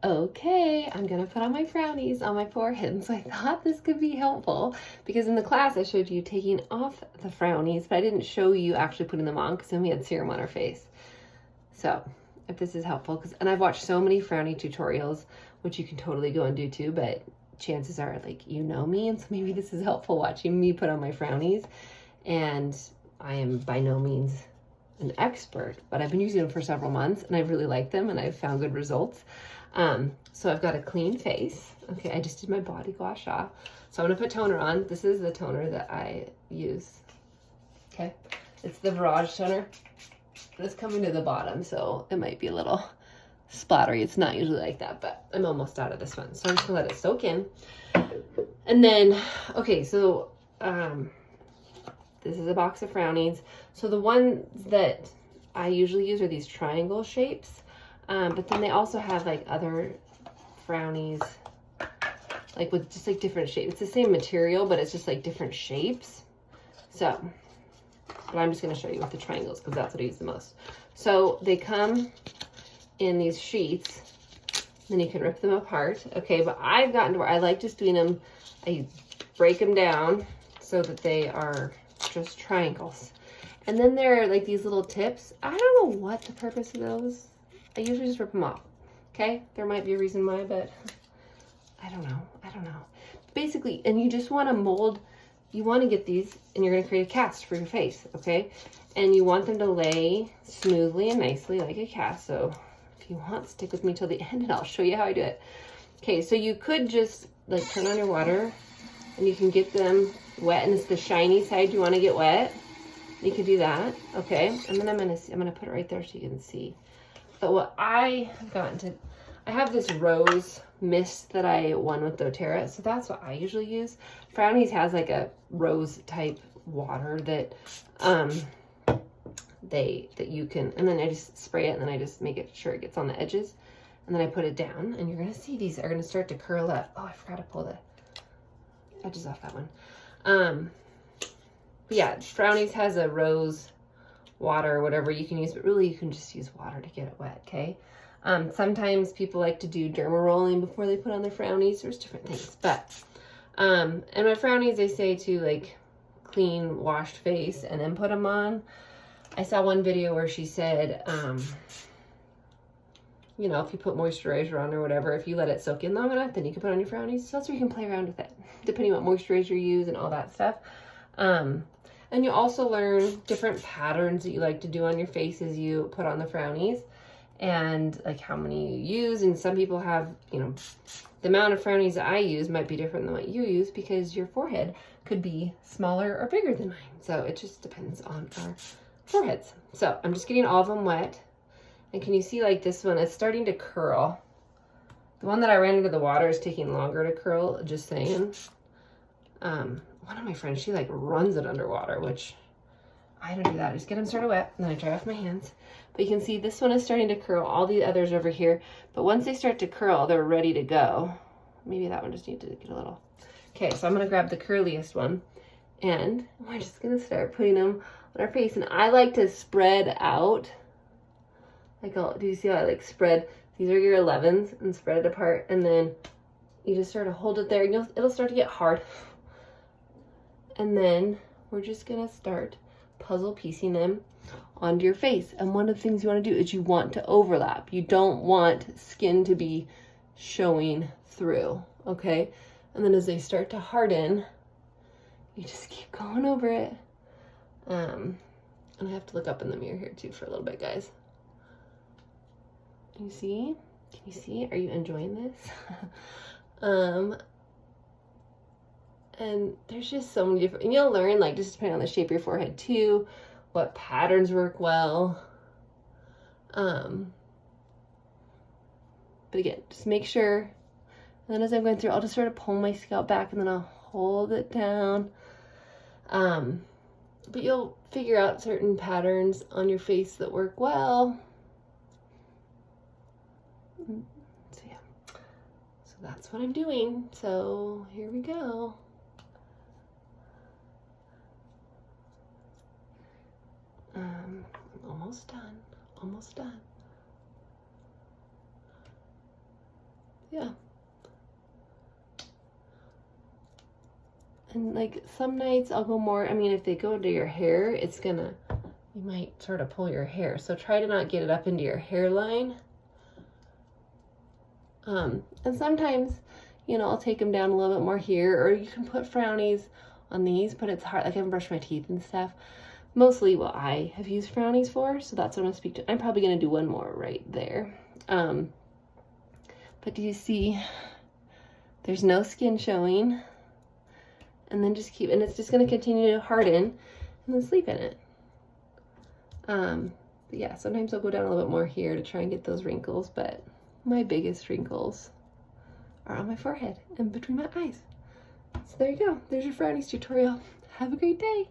okay, I'm gonna put on my Frownies on my forehead. And so I thought this could be helpful because in the class I showed you taking off the Frownies, but I didn't show you actually putting them on because then we had serum on our face. So if this is helpful, and I've watched so many Frowny tutorials, which you can totally go and do too, but chances are like, you know me, and so maybe this is helpful watching me put on my Frownies. And I am by no means an expert, but I've been using them for several months and I really like them and I've found good results. So I've got a clean face. Okay, I just did my body gua sha. So I'm gonna put toner on. This is the toner that I use. Okay, it's the Barrage toner. It's coming to the bottom, so it might be a little splattery. It's not usually like that, but I'm almost out of this one. So I'm just gonna let it soak in. And then, okay, so this is a box of Frownies. So the ones that I usually use are these triangle shapes, but then they also have like other Frownies, like with just like different shapes. It's the same material, but it's just like different shapes. So, but I'm just gonna show you with the triangles because that's what I use the most. So they come in these sheets, then you can rip them apart. Okay, but I've gotten to where I like just doing them, I break them down so that they are just triangles. And then there are like these little tips. I don't know what the purpose of those. I usually just rip them off. Okay, there might be a reason why, but I don't know. Basically, and you just want to mold, you want to get these and you're going to create a cast for your face, okay? And you want them to lay smoothly and nicely like a cast. So if you want, stick with me till the end and I'll show you how I do it. Okay, so you could just like turn on your water and you can get them wet, and it's the shiny side you want to get wet. You could do that, okay? And then I'm gonna put it right there so you can see. But what I have gotten to, I have this rose mist that I won with doTERRA, so that's what I usually use. Frownies has like a rose type water that that you can, and then I just spray it and then I just make it sure it gets on the edges, and then I put it down, and you're gonna see these are gonna start to curl up. Oh, I forgot to pull the edges off that one. But yeah, Frownies has a rose water or whatever you can use, but really you can just use water to get it wet, okay? Sometimes people like to do derma rolling before they put on their Frownies. There's different things, but and my Frownies, they say to like clean washed face and then put them on. I saw one video where she said, you know, if you put moisturizer on or whatever, if you let it soak in long enough, then you can put on your Frownies. So that's where you can play around with it, depending on what moisturizer you use and all that stuff. And you also learn different patterns that you like to do on your face as you put on the Frownies, and like how many you use. And some people have, you know, the amount of Frownies that I use might be different than what you use because your forehead could be smaller or bigger than mine. So it just depends on our foreheads. So I'm just getting all of them wet. And can you see like this one, it's starting to curl. The one that I ran into the water is taking longer to curl, just saying. One of my friends, she like runs it underwater, which I don't do that. I just get them sort of wet and then I dry off my hands. But you can see this one is starting to curl, all the others over here. But once they start to curl, they're ready to go. Maybe that one just needs to get a little. Okay, so I'm gonna grab the curliest one and we're just gonna start putting them on our face. And I like to spread out. Like, do you see how I like spread? These are your 11s and spread it apart. And then you just sort of hold it there and it'll start to get hard. And then we're just gonna start puzzle piecing them onto your face. And one of the things you want to do is you want to overlap. You don't want skin to be showing through, okay? And then as they start to harden, you just keep going over it. And I have to look up in the mirror here too for a little bit, guys. Can you see? Can you see? Are you enjoying this? And there's just so many different, and you'll learn, like, just depending on the shape of your forehead too, what patterns work well. But again, just make sure, and then as I'm going through, I'll just sort of pull my scalp back and then I'll hold it down. But you'll figure out certain patterns on your face that work well. So yeah, so that's what I'm doing. So here we go. I'm almost done, almost done. Yeah. And like some nights I'll go more, I mean, if they go into your hair, it's gonna, you might sort of pull your hair. So try to not get it up into your hairline. And sometimes, you know, I'll take them down a little bit more here, or you can put Frownies on these, but it's hard. Like I haven't brushed my teeth and stuff. Mostly what I have used Frownies for, so that's what I'm gonna speak to. I'm probably gonna do one more right there. But do you see, there's no skin showing. And then just keep, and it's just going to continue to harden and then sleep in it. But yeah, sometimes I'll go down a little bit more here to try and get those wrinkles, but my biggest wrinkles are on my forehead and between my eyes. So there you go. There's your Frownies tutorial. Have a great day.